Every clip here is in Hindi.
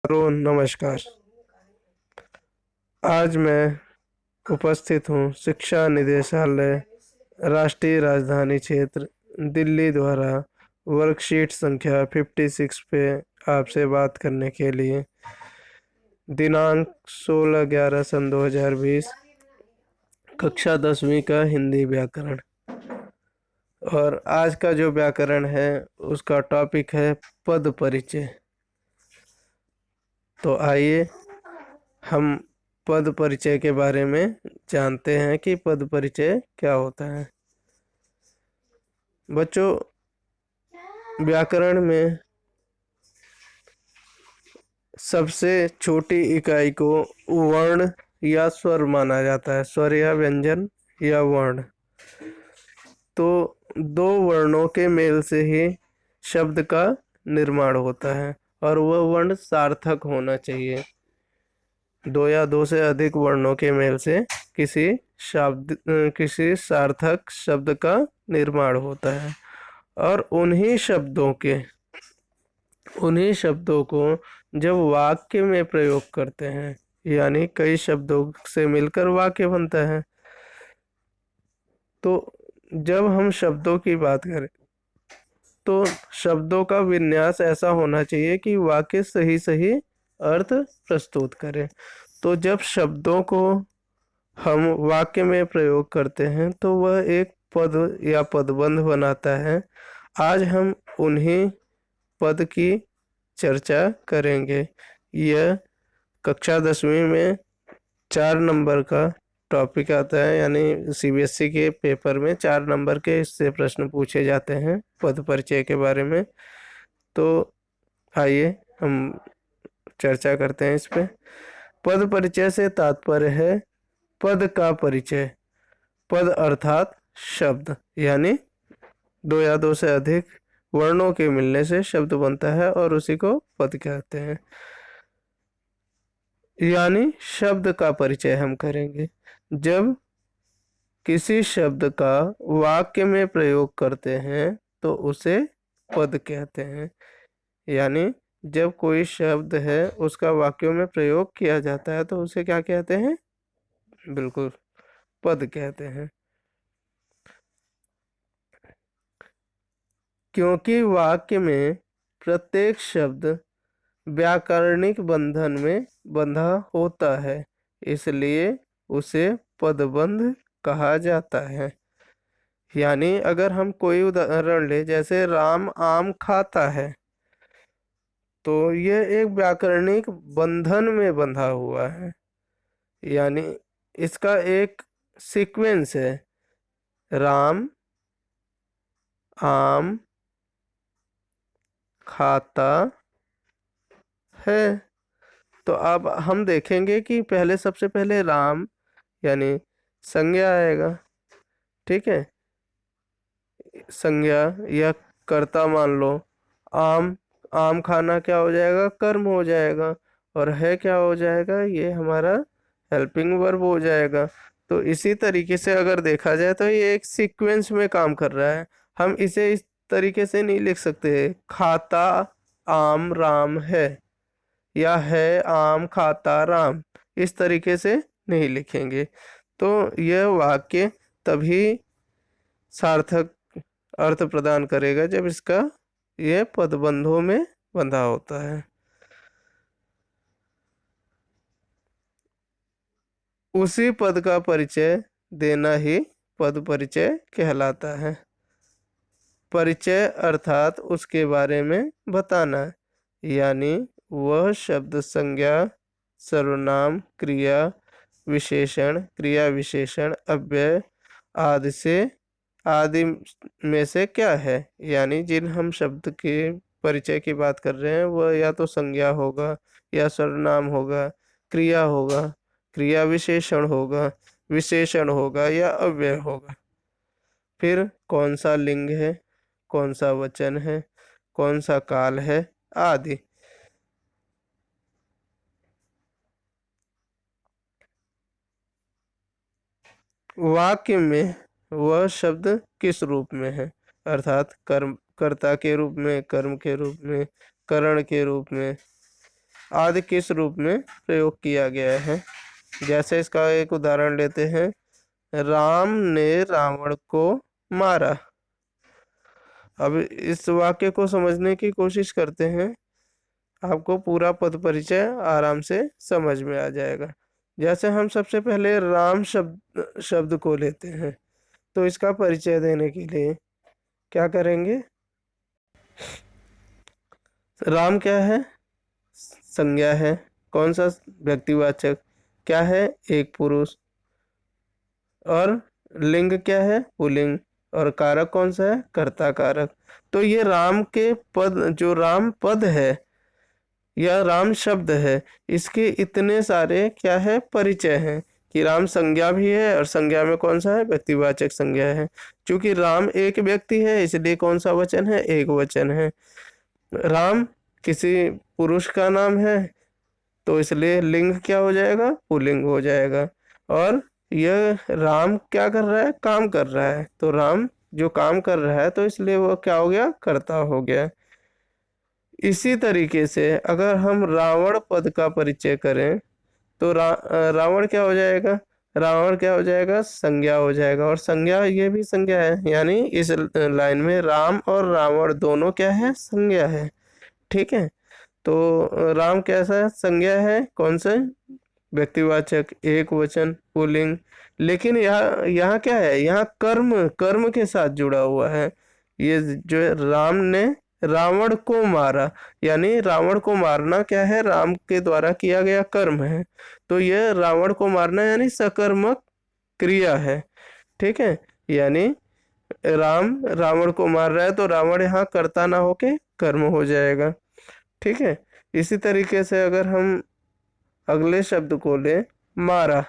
हेलो नमस्कार। आज मैं उपस्थित हूँ शिक्षा निदेशालय राष्ट्रीय राजधानी क्षेत्र दिल्ली द्वारा वर्कशीट संख्या 56 पे आपसे बात करने के लिए। दिनांक 16/11/2020, कक्षा 10वीं का हिंदी व्याकरण। और आज का जो व्याकरण है उसका टॉपिक है पद परिचय। तो आइए हम पद परिचय के बारे में जानते हैं कि पद परिचय क्या होता है। बच्चों, व्याकरण में सबसे छोटी इकाई को वर्ण या स्वर माना जाता है। स्वर या व्यंजन या वर्ण। तो दो वर्णों के मेल से ही शब्द का निर्माण होता है और वह वर्ण सार्थक होना चाहिए। दो या दो से अधिक वर्णों के मेल से किसी सार्थक शब्द का निर्माण होता है। और उन्हीं शब्दों को जब वाक्य में प्रयोग करते हैं, यानी कई शब्दों से मिलकर वाक्य बनता है। तो जब हम शब्दों की बात करें तो शब्दों का विन्यास ऐसा होना चाहिए कि वाक्य सही सही अर्थ प्रस्तुत करे। तो जब शब्दों को हम वाक्य में प्रयोग करते हैं तो वह एक पद या पदबंध बनाता है। आज हम उन्हीं पद की चर्चा करेंगे। यह कक्षा 10वीं में 4 नंबर का टॉपिक आता है, यानी सीबीएसई के पेपर में 4 नंबर के इससे प्रश्न पूछे जाते हैं पद परिचय के बारे में। तो आइए हम चर्चा करते हैं इस पे। पद परिचय से तात्पर्य है पद का परिचय। पद अर्थात शब्द, यानी दो या दो से अधिक वर्णों के मिलने से शब्द बनता है और उसी को पद कहते हैं। यानी शब्द का परिचय हम करेंगे जब किसी शब्द का वाक्य में प्रयोग करते हैं तो उसे पद कहते हैं। यानी जब कोई शब्द है उसका वाक्यों में प्रयोग किया जाता है तो उसे क्या कहते हैं? बिल्कुल, पद कहते हैं। क्योंकि वाक्य में प्रत्येक शब्द व्याकरणिक बंधन में बंधा होता है, इसलिए उसे पदबंध कहा जाता है। यानी अगर हम कोई उदाहरण ले, जैसे राम आम खाता है, तो यह एक व्याकरणिक बंधन में बंधा हुआ है। यानी इसका एक सीक्वेंस है, राम आम खाता है। तो अब हम देखेंगे कि सबसे पहले राम यानी संज्ञा आएगा। ठीक है, संज्ञा या कर्ता मान लो। आम आम खाना क्या हो जाएगा? कर्म हो जाएगा। और है क्या हो जाएगा? ये हमारा हेल्पिंग वर्ब हो जाएगा। तो इसी तरीके से अगर देखा जाए तो ये एक सीक्वेंस में काम कर रहा है। हम इसे इस तरीके से नहीं लिख सकते खाता आम राम है, या है आम खाता राम। इस तरीके से नहीं लिखेंगे। तो यह वाक्य तभी सार्थक अर्थ प्रदान करेगा जब इसका यह पदबंधों में बंधा होता है। उसी पद का परिचय देना ही पद परिचय कहलाता है। परिचय अर्थात उसके बारे में बताना, यानी वह शब्द संज्ञा सर्वनाम क्रिया विशेषण अव्यय आदि में से क्या है। यानी जिन हम शब्द के परिचय की बात कर रहे हैं वह या तो संज्ञा होगा, या सर्वनाम होगा, क्रिया होगा, क्रिया विशेषण होगा या अव्यय होगा। फिर कौन सा लिंग है, कौन सा वचन है, कौन सा काल है आदि। वाक्य में वह शब्द किस रूप में है, अर्थात कर्म कर्ता के रूप में, कर्म के रूप में, करण के रूप में, आदि किस रूप में प्रयोग किया गया है। जैसे इसका एक उदाहरण लेते हैं, राम ने रावण को मारा। अब इस वाक्य को समझने की कोशिश करते हैं, आपको पूरा पद परिचय आराम से समझ में आ जाएगा। जैसे हम सबसे पहले राम शब्द शब्द को लेते हैं, तो इसका परिचय देने के लिए क्या करेंगे। राम क्या है, संज्ञा है। कौन सा, व्यक्तिवाचक। क्या है, एक पुरुष। और लिंग क्या है, पुल्लिंग। और कारक कौन सा है, कर्ता कारक। तो ये राम के पद, जो राम पद है या राम शब्द है, इसके इतने सारे क्या है, परिचय हैं। कि राम संज्ञा भी है, और संज्ञा में कौन सा है, व्यक्तिवाचक संज्ञा है। क्योंकि राम एक व्यक्ति है, इसलिए कौन सा वचन है, एक वचन है। राम किसी पुरुष का नाम है, तो इसलिए लिंग क्या हो जाएगा, पुल्लिंग हो जाएगा। और यह राम क्या कर रहा है, काम कर रहा है, तो राम जो काम कर रहा है, तो इसलिए वो क्या हो गया, कर्ता हो गया। इसी तरीके से अगर हम रावण पद का परिचय करें, तो रावण क्या हो जाएगा, रावण क्या हो जाएगा, संज्ञा हो जाएगा। और संज्ञा ये भी संज्ञा है, यानी इस लाइन में राम और रावण दोनों क्या है, संज्ञा है। ठीक है। तो राम कैसा संज्ञा है, कौन सा, व्यक्तिवाचक, एक वचन, पुल्लिंग। लेकिन यहाँ यहाँ क्या है, यहाँ कर्म, कर्म के साथ जुड़ा हुआ है। ये जो है, राम ने रावण को मारा, यानी रावण को मारना क्या है, राम के द्वारा किया गया कर्म है। तो यह रावण को मारना यानी सकर्मक क्रिया है। ठीक है। यानी राम रावण को मार रहा है, तो रावण यहाँ कर्ता ना होके कर्म हो जाएगा। ठीक है। इसी तरीके से अगर हम अगले शब्द को ले, मारा,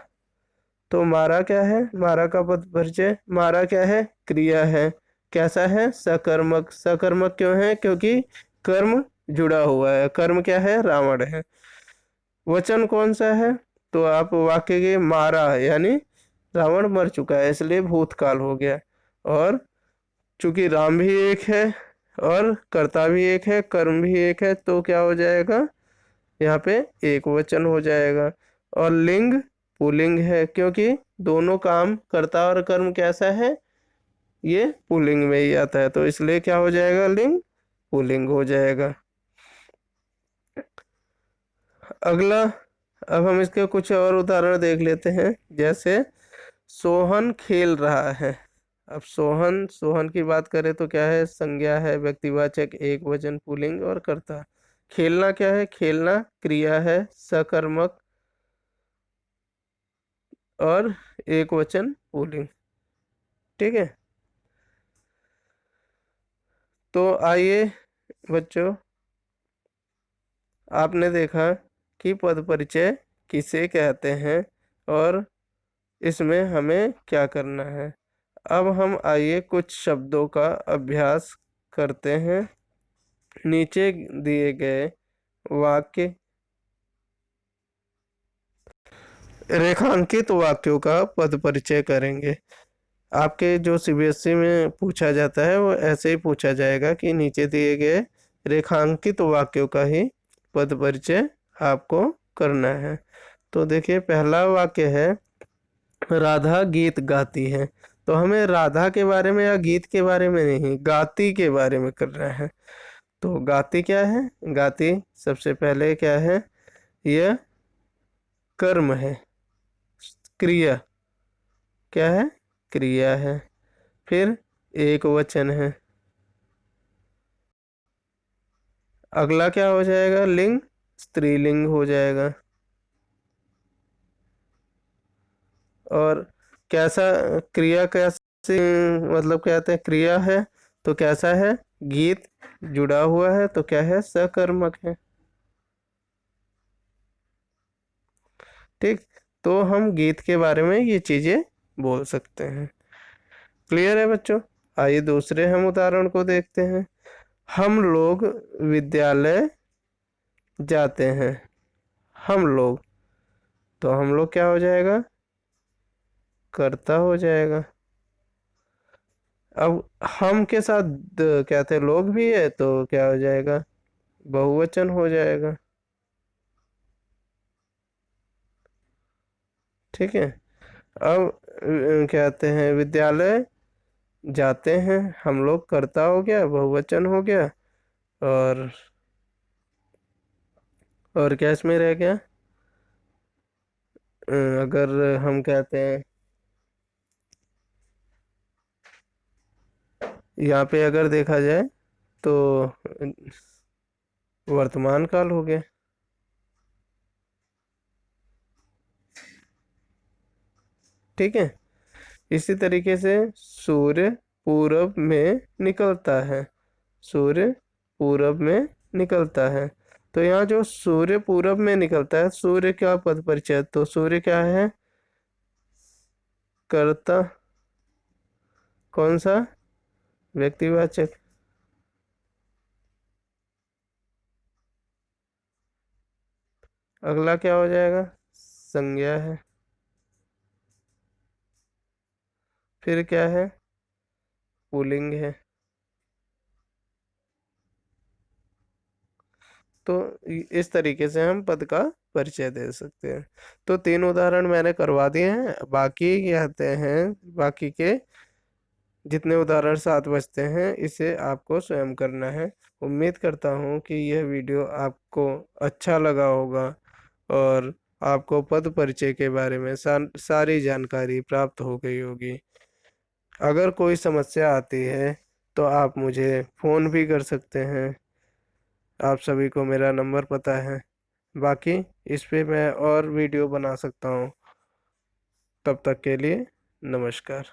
तो मारा क्या है, मारा का पद परिचय, मारा क्या है, क्रिया है। कैसा है, सकर्मक। सकर्मक क्यों है, क्योंकि कर्म जुड़ा हुआ है। कर्म क्या है, रावण है। वचन कौन सा है, तो आप वाक्य के मारा यानी रावण मर चुका है, इसलिए भूतकाल हो गया। और चूंकि राम भी एक है, और कर्ता भी एक है, कर्म भी एक है, तो क्या हो जाएगा, यहाँ पे एक वचन हो जाएगा। और लिंग पुल्लिंग है, क्योंकि दोनों काम, कर्ता और कर्म कैसा है, ये पुल्लिंग में ही आता है, तो इसलिए क्या हो जाएगा, लिंग पुल्लिंग हो जाएगा। अगला, अब हम इसके कुछ और उदाहरण देख लेते हैं। जैसे सोहन खेल रहा है। अब सोहन, सोहन की बात करें तो क्या है, संज्ञा है, व्यक्तिवाचक, एक वचन, पुल्लिंग और कर्ता। खेलना क्या है, खेलना क्रिया है, सकर्मक और एक वचन, पुल्लिंग। ठीक है। तो आइए बच्चों, आपने देखा कि पद परिचय किसे कहते हैं, और इसमें हमें क्या करना है। अब हम आइए कुछ शब्दों का अभ्यास करते हैं। नीचे दिए गए वाक्य, रेखांकित वाक्यों का पद परिचय करेंगे। आपके जो सीबीएसई में पूछा जाता है, वो ऐसे ही पूछा जाएगा कि नीचे दिए गए रेखांकित वाक्यों का ही पद परिचय आपको करना है। तो देखिए, पहला वाक्य है, राधा गीत गाती है। तो हमें राधा के बारे में या गीत के बारे में नहीं, गाती के बारे में करना है। तो गाती क्या है, गाती सबसे पहले क्या है, यह कर्म है, क्रिया, क्या है, क्रिया है। फिर एक वचन है। अगला क्या हो जाएगा, लिंग, स्त्रीलिंग हो जाएगा। और कैसा, क्रिया कैसे, मतलब कहते हैं क्रिया है, तो कैसा है, गीत जुड़ा हुआ है, तो क्या है, सकर्मक है। ठीक। तो हम गीत के बारे में ये चीजें बोल सकते हैं। क्लियर है बच्चों। आइए दूसरे हम उदाहरण को देखते हैं। हम लोग विद्यालय जाते हैं। हम लोग, तो हम लोग क्या हो जाएगा, कर्ता हो जाएगा। अब हम के साथ क्या थे, लोग भी है, तो क्या हो जाएगा, बहुवचन हो जाएगा। ठीक है। अब कहते हैं विद्यालय जाते हैं, हम लोग कर्ता हो गया, बहुवचन हो गया। और और क्या इसमें रह गया? अगर हम कहते हैं यहाँ पे अगर देखा जाए तो वर्तमान काल हो गया। ठीक है। इसी तरीके से सूर्य पूरब में निकलता है, सूर्य पूरब में निकलता है। तो यहाँ जो सूर्य पूरब में निकलता है, सूर्य क्या पद परिचय, तो सूर्य क्या है? कर्ता। कौन सा? व्यक्तिवाचक। अगला क्या हो जाएगा? संज्ञा है। फिर क्या है? पुल्लिंग है। तो इस तरीके से हम पद का परिचय दे सकते हैं। तो 3 उदाहरण मैंने करवा दिए हैं, बाकी कहते हैं बाकी के जितने उदाहरण साथ बचते हैं इसे आपको स्वयं करना है। उम्मीद करता हूँ कि यह वीडियो आपको अच्छा लगा होगा और आपको पद परिचय के बारे में सारी जानकारी प्राप्त हो गई होगी। अगर कोई समस्या आती है तो आप मुझे फ़ोन भी कर सकते हैं। आप सभी को मेरा नंबर पता है। बाकी इस पे मैं और वीडियो बना सकता हूँ। तब तक के लिए नमस्कार।